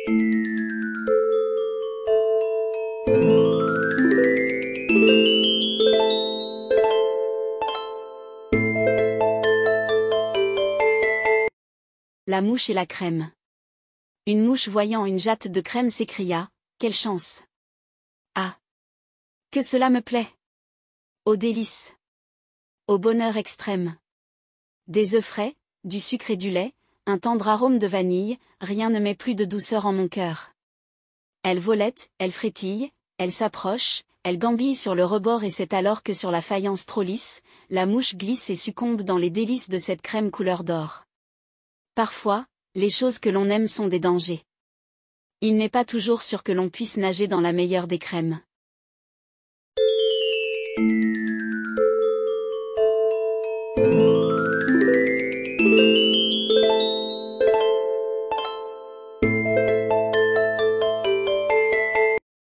La mouche et la crème. Une mouche voyant une jatte de crème s'écria: quelle chance! Ah! Que cela me plaît! Aux délices! Au bonheur extrême! Des œufs frais, du sucre et du lait, un tendre arôme de vanille, rien ne met plus de douceur en mon cœur. Elle volette, elle frétille, elle s'approche, elle gambille sur le rebord et c'est alors que sur la faïence trop lisse, la mouche glisse et succombe dans les délices de cette crème couleur d'or. Parfois, les choses que l'on aime sont des dangers. Il n'est pas toujours sûr que l'on puisse nager dans la meilleure des crèmes.